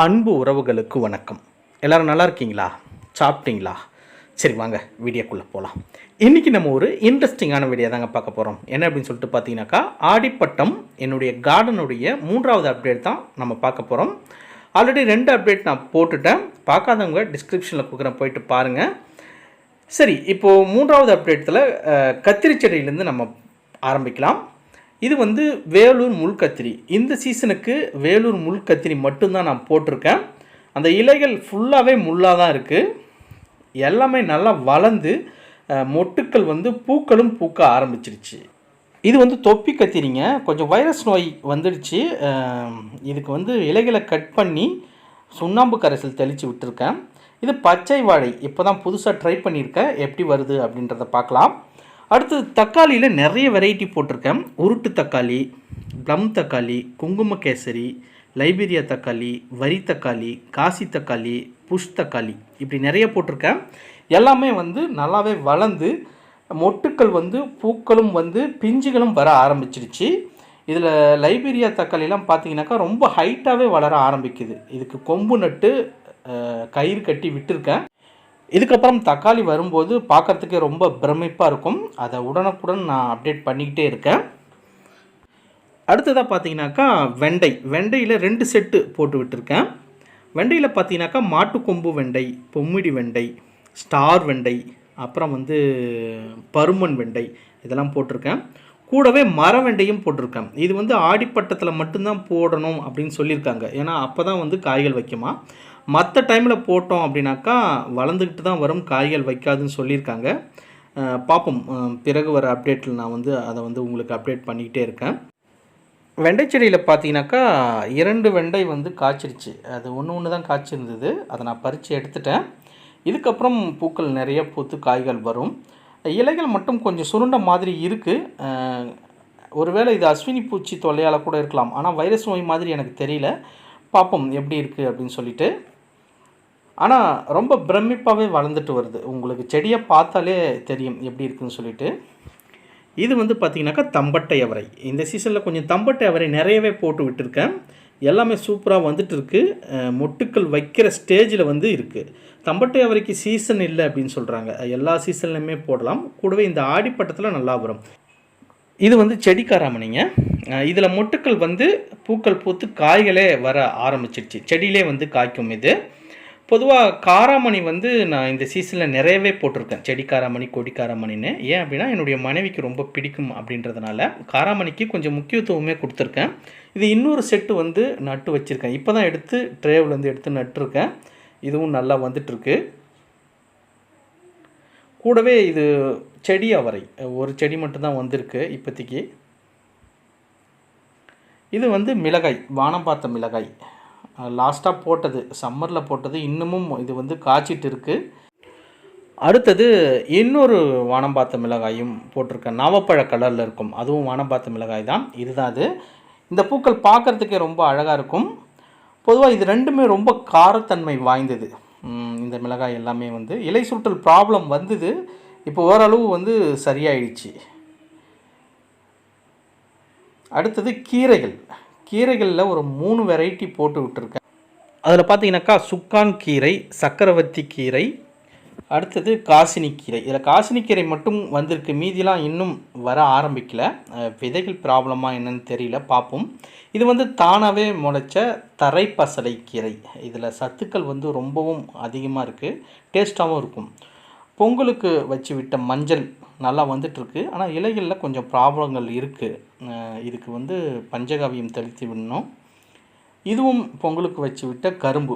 அன்பு உறவுகளுக்கு வணக்கம். எல்லோரும் நல்லா இருக்கீங்களா? சாப்பிட்டீங்களா? சரி, வாங்க வீடியோக்குள்ளே போகலாம். இன்றைக்கி நம்ம ஒரு இன்ட்ரெஸ்டிங்கான வீடியோ தாங்க பார்க்க போகிறோம். என்ன அப்படின்னு சொல்லிட்டு பார்த்தீங்கன்னாக்கா, ஆடிப்பட்டம் என்னுடைய கார்டனுடைய 3வது அப்டேட் தான் நம்ம பார்க்க போகிறோம். ஆல்ரெடி 2 அப்டேட் நான் போட்டுட்டேன். பார்க்காதவங்க டிஸ்கிரிப்ஷனில் கொடுக்குறேன், போயிட்டு பாருங்கள். சரி, இப்போது 3வது அப்டேட்டில் கத்திரி செடியிலேருந்து நம்ம ஆரம்பிக்கலாம். இது வந்து வேலூர் முள்கத்திரி. இந்த சீசனுக்கு வேலூர் முள்கத்திரி மட்டும்தான் நான் போட்டிருக்கேன். அந்த இலைகள் ஃபுல்லாகவே முள்ளாக தான் இருக்குது. எல்லாமே நல்லா வளர்ந்து மொட்டுக்கள் வந்து பூக்களும் பூக்க ஆரம்பிச்சிருச்சு. இது வந்து தொப்பி கத்திரிங்க. கொஞ்சம் வைரஸ் நோய் வந்துடுச்சு. இதுக்கு வந்து இலைகளை கட் பண்ணி சுண்ணாம்பு கரைசல் தெளித்து விட்டுருக்கேன். இது பச்சை வாழை இப்போ தான் புதுசாக ட்ரை பண்ணியிருக்கேன். எப்படி வருது அப்படின்றத பார்க்கலாம். அடுத்தது தக்காளியில் நிறைய வெரைட்டி போட்டிருக்கேன். உருட்டு தக்காளி, ப்ளம் தக்காளி, குங்கும கேசரி, லைபீரியா தக்காளி, வரி தக்காளி, காசி தக்காளி, புஷ் தக்காளி, இப்படி நிறைய போட்டிருக்கேன். எல்லாமே வந்து நல்லாவே வளர்ந்து மொட்டுக்கள் வந்து பூக்களும் வந்து பிஞ்சுகளும் வர ஆரம்பிச்சிருச்சு. இதில் லைபீரியா தக்காளிலாம் பார்த்தீங்கன்னாக்கா ரொம்ப ஹைட்டாகவே வளர ஆரம்பிக்குது. இதுக்கு கொம்பு நட்டு கயிறு கட்டி விட்டுருக்கேன். இதுக்கப்புறம் தக்காளி வரும்போது பார்க்குறதுக்கே ரொம்ப பிரமிப்பாக இருக்கும். அதை உடனுக்குடன் நான் அப்டேட் பண்ணிக்கிட்டே இருக்கேன். அடுத்ததாக பார்த்தீங்கன்னாக்கா வெண்டையில் 2 செட்டு போட்டு விட்டுருக்கேன். வெண்டையில் பார்த்தீங்கன்னாக்கா மாட்டுக்கொம்பு வெண்டை, பொம்மிடி வெண்டை, ஸ்டார் வெண்டை, அப்புறம் வந்து பருமன் வெண்டை, இதெல்லாம் போட்டிருக்கேன். கூடவே மர வெண்டையும் போட்டிருக்கேன். இது வந்து ஆடிப்பட்டத்தில் மட்டும்தான் போடணும் அப்படின்னு சொல்லியிருக்காங்க. ஏன்னா அப்போ தான் வந்து காய்கள் வைக்குமா. மற்ற டைமில் போட்டோம் அப்படின்னாக்கா வளர்ந்துக்கிட்டு தான் வரும், காய்கள் வைக்காதுன்னு சொல்லியிருக்காங்க. பார்ப்போம், பிறகு வர அப்டேட்டில் நான் வந்து அதை வந்து உங்களுக்கு அப்டேட் பண்ணிக்கிட்டே இருக்கேன். வெண்டை செடியில் பார்த்தீங்கன்னாக்கா 2 வெண்டை வந்து காய்ச்சிருச்சு. அது ஒன்று தான் காய்ச்சிருந்தது. அதை நான் பறித்து எடுத்துட்டேன். இதுக்கப்புறம் பூக்கள் நிறைய பூத்து காய்கள் வரும். இலைகள் மட்டும் கொஞ்சம் சுருண்ட மாதிரி இருக்குது. ஒருவேளை இது அஸ்வினி பூச்சி தொல்லையால் கூட இருக்கலாம். ஆனால் வைரஸ் நோய் மாதிரி எனக்கு தெரியல. பார்ப்போம் எப்படி இருக்குது அப்படின்னு சொல்லிட்டு. ஆனால் ரொம்ப பிரமிப்பாகவே வளர்ந்துட்டு வருது. உங்களுக்கு செடியை பார்த்தாலே தெரியும் எப்படி இருக்குதுன்னு சொல்லிட்டு. இது வந்து பார்த்திங்கனாக்கா தம்பட்டை அவரை. இந்த சீசனில் கொஞ்சம் தம்பட்டை அவரை நிறையவே போட்டு விட்டுருக்கேன். எல்லாமே சூப்பராக வந்துட்டு இருக்குது. மொட்டுக்கள் வைக்கிற ஸ்டேஜில் வந்து இருக்குது. தம்பட்டை அவரைக்கு சீசன் இல்லை அப்படின்னு சொல்கிறாங்க. எல்லா சீசன்லையுமே போடலாம். கூடவே இந்த ஆடிப்பட்டத்தில் நல்லா வரும். இது வந்து செடி காராமணிங்க. இதில் மொட்டுக்கள் வந்து பூக்கள் பூத்து காய்களே வர ஆரம்பிச்சிடுச்சு. செடியிலே வந்து காய்க்கும். இது பொதுவாக காராமணி வந்து நான் இந்த சீசனில் நிறையவே போட்டிருக்கேன். செடி காராமணி, கொடி காராமணின்னு. ஏன் அப்படின்னா என்னுடைய மனைவிக்கு ரொம்ப பிடிக்கும் அப்படின்றதுனால காராமணிக்கு கொஞ்சம் முக்கியத்துவமே கொடுத்துருக்கேன். இது இன்னொரு செட்டு வந்து நட்டு வச்சுருக்கேன். இப்போ தான் எடுத்து ட்ரேவிலேருந்து எடுத்து நட்டுருக்கேன். இதுவும் நல்லா வந்துட்டுருக்கு. கூடவே இது செடி அவரை, ஒரு செடி மட்டும்தான் வந்திருக்கு இப்போதைக்கு. இது வந்து மிளகாய், வானம் பார்த்த மிளகாய். லாஸ்ட்டாக போட்டது, சம்மரில் போட்டது. இன்னமும் இது வந்து காய்ச்சிட்டு இருக்குது. அடுத்தது இன்னொரு வானம் பார்த்த மிளகாயும் போட்டிருக்கேன். நாவப்பழ கலரில் இருக்கும். அதுவும் வானம் பார்த்த மிளகாய் தான். இதுதான் அது. இந்த பூக்கள் பார்க்குறதுக்கே ரொம்ப அழகாக இருக்கும். பொதுவாக இது ரெண்டுமே ரொம்ப காரத்தன்மை வாய்ந்தது. இந்த மிளகாய் எல்லாமே வந்து இலை சுற்றல் ப்ராப்ளம் வந்தது. இப்போ ஓரளவு வந்து சரியாயிடுச்சு. அடுத்தது கீரைகளில் ஒரு 3 வெரைட்டி போட்டு விட்டுருக்கேன். அதில் பார்த்தீங்கன்னாக்கா சுக்கான் கீரை, சக்கரவர்த்தி கீரை, அடுத்தது காசினி கீரை. இதில் காசினி கீரை மட்டும் வந்திருக்கு. மீதிலாம் இன்னும் வர ஆரம்பிக்கல. விதைகள் ப்ராப்ளமாக என்னன்னு தெரியல, பார்ப்போம். இது வந்து தானாகவே முளைச்ச தரை பசலை கீரை. இதில் சத்துக்கள் வந்து ரொம்பவும் அதிகமாக இருக்குது. டேஸ்ட்டாகவும் இருக்கும். பொங்கலுக்கு வச்சு விட்ட மஞ்சள் நல்லா வந்துட்டுருக்கு. ஆனால் இலைகளில் கொஞ்சம் ப்ராப்ளங்கள் இருக்குது. இதுக்கு வந்து பஞ்சகாவியம் தெளித்து விடணும். இதுவும் பொங்கலுக்கு வச்சு விட்ட கரும்பு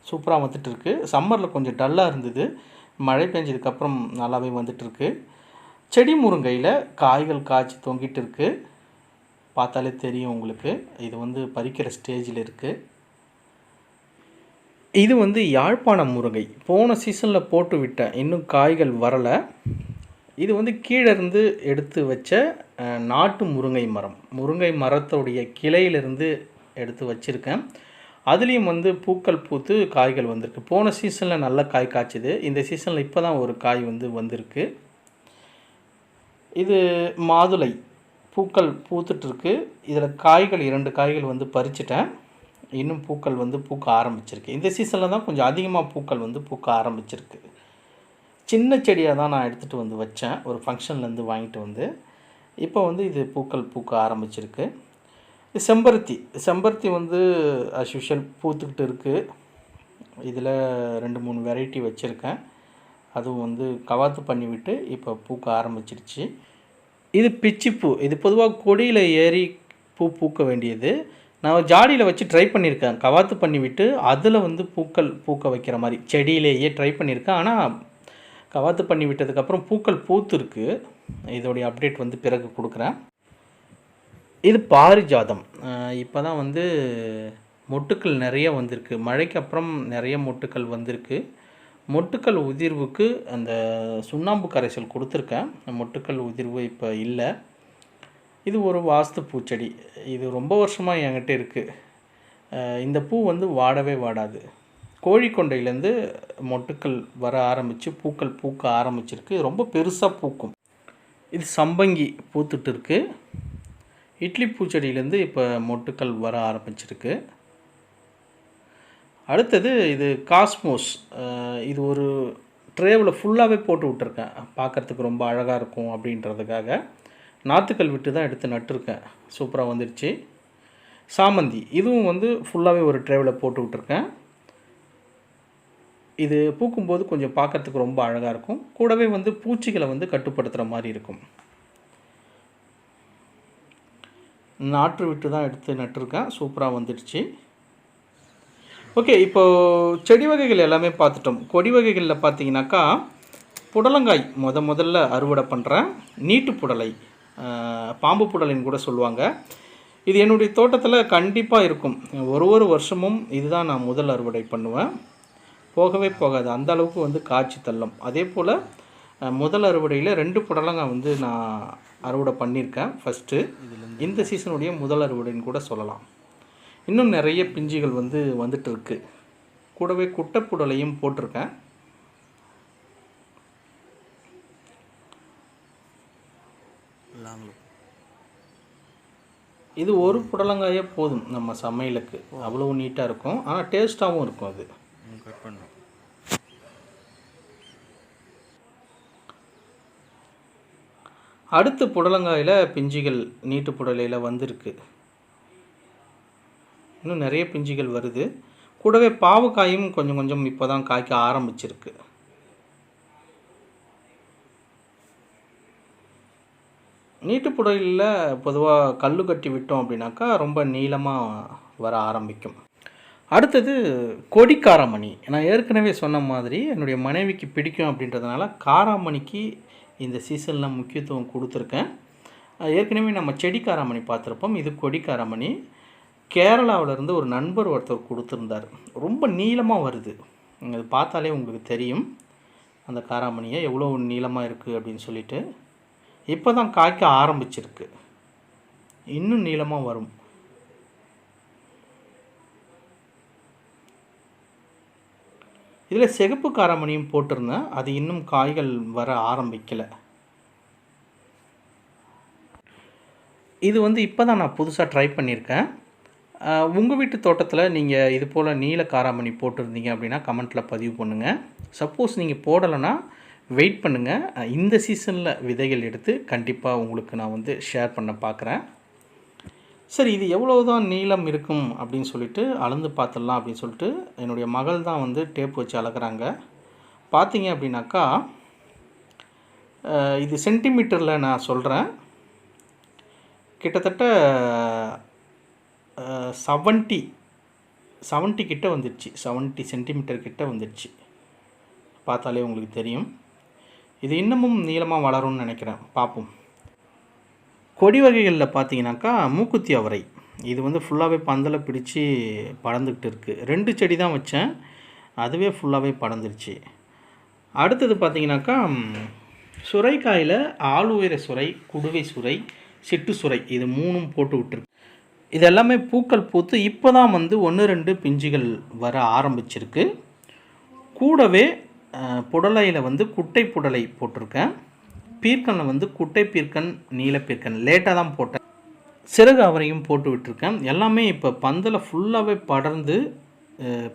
சூப்பராக வந்துட்டுருக்கு. சம்மரில் கொஞ்சம் டல்லாக இருந்தது. மழை பெஞ்சதுக்கப்புறம் நல்லாவே வந்துட்டுருக்கு. செடி முருங்கையில் காய்கள் காய்ச்சி தொங்கிட்டு இருக்குது. பார்த்தாலே தெரியும் உங்களுக்கு. இது வந்து பறிக்கிற ஸ்டேஜில் இருக்குது. இது வந்து யாழ்ப்பாண முருங்கை. போன சீசனில் போட்டு விட்டேன், இன்னும் காய்கள் வரலை. இது வந்து கீழே இருந்து எடுத்து வச்ச நாட்டு முருங்கை மரத்துடைய கிளையிலிருந்து எடுத்து வச்சுருக்கேன். அதுலேயும் வந்து பூக்கள் பூத்து காய்கள் வந்திருக்கு. போன சீசனில் நல்ல காய் காய்ச்சிது. இந்த சீசனில் இப்போ தான் ஒரு காய் வந்து வந்திருக்கு. இது மாதுளை பூக்கள் பூத்துட்ருக்கு. இதில் காய்கள் 2 காய்கள் வந்து பறிச்சிட்டேன். இன்னும் பூக்கள் வந்து பூக்க ஆரம்பிச்சிருக்கு. இந்த சீசனில் தான் கொஞ்சம் அதிகமாக பூக்கள் வந்து பூக்க ஆரம்பிச்சிருக்கு. சின்ன செடியாக தான் நான் எடுத்துகிட்டு வந்து வச்சேன், ஒரு ஃபங்க்ஷன்லேருந்து வாங்கிட்டு வந்து. இப்போ வந்து இது பூக்கள் பூக்க ஆரம்பிச்சிருக்கு. செம்பருத்தி வந்து அஸ் யூஷுவல் பூத்துக்கிட்டு இருக்குது. இதில் 2-3 வெரைட்டி வச்சுருக்கேன். அதுவும் வந்து கவாத்து பண்ணிவிட்டு இப்போ பூக்க ஆரம்பிச்சிருச்சு. இது பிச்சிப்பூ. இது பொதுவாக கொடியில் ஏறி பூ பூக்க வேண்டியது. நான் ஜாடியில் வச்சு ட்ரை பண்ணியிருக்கேன். கவாத்து பண்ணிவிட்டு அதில் வந்து பூக்கள் பூக்க வைக்கிற மாதிரி செடியிலேயே ட்ரை பண்ணியிருக்கேன். ஆனால் கவாத்து பண்ணி விட்டதுக்கப்புறம் பூக்கள் பூத்துருக்கு. இதோடைய அப்டேட் வந்து பிறகு கொடுக்குறேன். இது பாரிஜாதம். இப்போ தான் வந்து மொட்டுக்கள் நிறைய வந்திருக்கு. மழைக்கு அப்புறம் நிறைய மொட்டுக்கள் வந்திருக்கு. மொட்டுக்கள் உதிர்வுக்கு அந்த சுண்ணாம்பு கரைசல் கொடுத்துருக்கேன். மொட்டுக்கள் உதிர்வு இப்போ இல்லை. இது ஒரு வாஸ்து பூச்செடி. இது ரொம்ப வருஷமாக என்கிட்ட இருக்குது. இந்த பூ வந்து வாடவே வாடாது. கோழிக்கொண்டையிலேருந்து மொட்டுக்கள் வர ஆரம்பித்து பூக்கள் பூக்க ஆரம்பிச்சிருக்கு. ரொம்ப பெருசாக பூக்கும். இது சம்பங்கி பூத்துட்டு இருக்கு. இட்லி பூச்செடியிலேருந்து இப்போ மொட்டுக்கள் வர ஆரம்பிச்சிருக்கு. அடுத்தது இது காஸ்மோஸ். இது ஒரு ட்ரேவில் ஃபுல்லாகவே போட்டு விட்டுருக்கேன். பார்க்குறதுக்கு ரொம்ப அழகாக இருக்கும் அப்படின்றதுக்காக நாற்றுக்கள் விட்டு தான் எடுத்து நட்டுருக்கேன். சூப்பராக வந்துடுச்சு. சாமந்தி இதுவும் வந்து ஃபுல்லாகவே ஒரு ட்ரேவில் போட்டு விட்டுருக்கேன். இது பூக்கும்போது கொஞ்சம் பார்க்குறதுக்கு ரொம்ப அழகாக இருக்கும். கூடவே வந்து பூச்சிகளை வந்து கட்டுப்படுத்துகிற மாதிரி இருக்கும். நாற்று விட்டு தான் எடுத்து நட்டுருக்கேன். சூப்பராக வந்துடுச்சு. ஓகே, இப்போது செடி வகைகள் எல்லாமே பார்த்துட்டோம். கொடி வகைகளில் பார்த்தீங்கன்னாக்கா புடலங்காய் முதல்ல அறுவடை பண்ணுறேன். நீட்டு புடலை, பாம்பு புடலைன்னு கூட சொல்லுவாங்க. இது என்னுடைய தோட்டத்தில் கண்டிப்பாக இருக்கும். ஒரு வருஷமும் இதுதான் நான் முதல் அறுவடை பண்ணுவேன். போகவே போகாது, அந்த அளவுக்கு வந்து காய்ச்சி தள்ளும். அதே போல் முதல் அறுவடையில் 2 புடலங்காய் வந்து நான் அறுவடை பண்ணியிருக்கேன். ஃபஸ்ட்டு இந்த சீசனுடைய முதல் அறுவடைன்னு கூட சொல்லலாம். இன்னும் நிறைய பிஞ்சுகள் வந்து வந்துட்டு இருக்கு. கூடவே குட்டை புடலையும் போட்டிருக்கேன். இது ஒரு புடலங்காயே போதும் நம்ம சமையலுக்கு. அவ்வளோ நீட்டாக இருக்கும். ஆனால் டேஸ்ட்டாகவும் இருக்கும். அது கட் பண்ணணும். அடுத்து புடலங்காயில் பிஞ்சுகள் நீட்டு புடலையில் வந்திருக்கு. இன்னும் நிறைய பிஞ்சுகள் வருது. கூடவே பாவக்காயும் கொஞ்சம் இப்போ தான் காய்க்க ஆரம்பிச்சிருக்கு. நீட்டு புடலையில் பொதுவாக கல் கட்டி விட்டோம் அப்படின்னாக்கா ரொம்ப நீளமாக வர ஆரம்பிக்கும். அடுத்தது கொடி காராமணி. நான் ஏற்கனவே சொன்ன மாதிரி என்னுடைய மனைவிக்கு பிடிக்கும் அப்படின்றதுனால காராமணிக்கு இந்த சீசனில் முக்கியத்துவம் கொடுத்துருக்கேன். ஏற்கனவே நம்ம செடி காராமணி பார்த்துருப்போம். இது கொடி காராமணி. கேரளாவிலேருந்து ஒரு நண்பர் ஒருத்தர் கொடுத்துருந்தார். ரொம்ப நீளமாக வருது. அது பார்த்தாலே உங்களுக்கு தெரியும் அந்த காராமணியை எவ்வளோ நீளமாக இருக்குது அப்படின்னு சொல்லிட்டு. இப்போ தான் காய்க்க ஆரம்பிச்சிருக்கு. இன்னும் நீளமாக வரும். இதில் சிகப்பு காராமணியும் போட்டிருந்தேன். அது இன்னும் காய்கள் வர ஆரம்பிக்கலை. இது வந்து இப்போ தான் நான் புதுசாக ட்ரை பண்ணியிருக்கேன். உங்கள் வீட்டு தோட்டத்தில் நீங்கள் இது போல் நீல காராமணி போட்டிருந்தீங்க அப்படின்னா கமெண்ட்டில் பதிவு பண்ணுங்கள். சப்போஸ் நீங்கள் போடலைன்னா வெயிட் பண்ணுங்கள். இந்த சீசனில் விதைகள் எடுத்து கண்டிப்பாக உங்களுக்கு நான் வந்து ஷேர் பண்ண பார்க்குறேன். சரி, இது எவ்வளோ தான் நீளம் இருக்கும் அப்படின்னு சொல்லிட்டு அளந்து பார்த்துடலாம் அப்படின்னு சொல்லிட்டு என்னுடைய மகள் தான் வந்து டேப் வச்சு அளக்குறாங்க. பார்த்தீங்க அப்படின்னாக்கா இது சென்டிமீட்டரில் நான் சொல்கிறேன். கிட்டத்தட்ட 70 கிட்ட வந்துடுச்சு. 70 சென்டிமீட்டர் கிட்ட வந்துடுச்சு. பார்த்தாலே உங்களுக்கு தெரியும். இது இன்னமும் நீளமாக வளரும்னு நினைக்கிறேன். பார்ப்போம். கொடி வகைகளில் பார்த்தீங்கன்னாக்கா மூக்குத்தி அவரை. இது வந்து ஃபுல்லாகவே பந்தலை பிடிச்சி படர்ந்துக்கிட்டு இருக்குது. 2 செடி தான் வச்சேன், அதுவே ஃபுல்லாகவே படர்ந்துருச்சு. அடுத்தது பார்த்தீங்கன்னாக்கா சுரைக்காயில் ஆள் உயர சுரை, குடுவை சுரை, சிட்டு சுரை, இது 3ம் போட்டு விட்டுருக்கு. இது எல்லாமே பூக்கள் பூத்து இப்போ தான் வந்து 1-2 பிஞ்சுகள் வர ஆரம்பிச்சிருக்கு. கூடவே புடலையில் வந்து குட்டை புடலை போட்டிருக்கேன். பீர்க்கனில் வந்து குட்டை பீர்க்கன், நீல பீர்க்கன் லேட்டாக தான் போட்டேன். சிறகு அவரையும் போட்டு விட்டுருக்கேன். எல்லாமே இப்போ பந்தலை ஃபுல்லாகவே படர்ந்து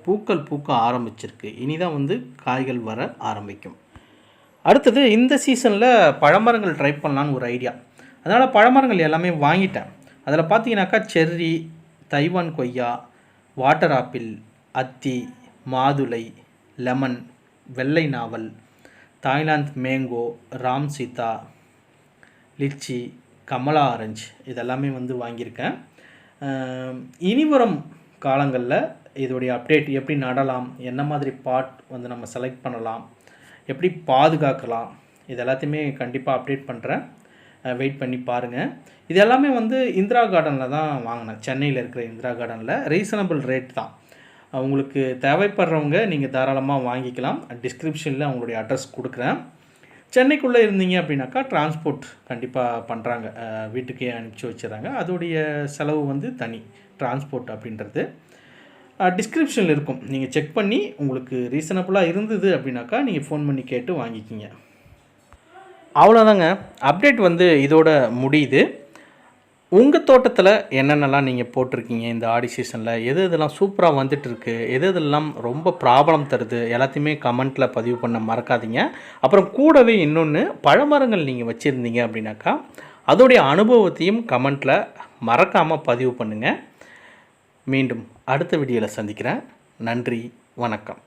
பூக்கள் பூக்க ஆரம்பிச்சிருக்கு. இனிதான் வந்து காய்கள் வர ஆரம்பிக்கும். அடுத்தது இந்த சீசனில் பழமரங்கள் ட்ரை பண்ணலான்னு ஒரு ஐடியா. அதனால் பழமரங்கள் எல்லாமே வாங்கிட்டேன். அதில் பார்த்தீங்கன்னாக்கா செர்ரி, தைவான் கொய்யா, வாட்டர் ஆப்பிள், அத்தி, மாதுளை, லெமன், வெள்ளை நாவல், Thailand mango, Ram Sita, litchi, கமலா ஆரஞ்சு இதெல்லாமே வந்து வாங்கியிருக்கேன். இனிவரும் காலங்களில் இதோடைய அப்டேட் எப்படி நடலாம், என்ன மாதிரி பாட் வந்து நம்ம செலக்ட் பண்ணலாம், எப்படி பாதுகாக்கலாம், இது எல்லாத்தையுமே கண்டிப்பாக அப்டேட் பண்ணுறேன். வெயிட் பண்ணி பாருங்கள். இது எல்லாமே வந்து இந்திரா கார்டனில் தான் வாங்கினேன். சென்னையில் இருக்கிற இந்திரா கார்டனில் ரீசனபிள் ரேட் தான். உங்களுக்கு தேவைப்படுறவங்க நீங்கள் தாராளமாக வாங்கிக்கலாம். டிஸ்கிரிப்ஷனில் அவங்களுடைய அட்ரஸ் கொடுக்குறேன். சென்னைக்குள்ளே இருந்தீங்க அப்படின்னாக்கா டிரான்ஸ்போர்ட் கண்டிப்பாக பண்ணுறாங்க, வீட்டுக்கே அனுப்பிச்சி வச்சுறாங்க. அதோடைய செலவு வந்து தனி டிரான்ஸ்போர்ட் அப்படின்றது. டிஸ்கிரிப்ஷனில் இருக்கும், நீங்கள் செக் பண்ணி உங்களுக்கு ரீசனபுளாக இருந்தது அப்படின்னாக்கா நீங்கள் ஃபோன் பண்ணி கேட்டு வாங்கிக்கிங்க. அவ்வளோதாங்க, அப்டேட் வந்து இதோட முடியுது. உங்கள் தோட்டத்தில் என்னென்னலாம் நீங்கள் போட்டிருக்கீங்க இந்த ஆடி சீசனில், எது இதெல்லாம் சூப்பராக வந்துட்டுருக்கு, எது இதெல்லாம் ரொம்ப ப்ராப்ளம் தருது, எல்லாத்தையுமே கமெண்ட்டில் பதிவு பண்ண மறக்காதீங்க. அப்புறம் கூடவே இன்னொன்று, பழமரங்கள் நீங்கள் வச்சுருந்தீங்க அப்படின்னாக்கா அதோடைய அனுபவத்தையும் கமெண்ட்டில் மறக்காமல் பதிவு பண்ணுங்கள். மீண்டும் அடுத்த வீடியோவில் சந்திக்கிறேன். நன்றி, வணக்கம்.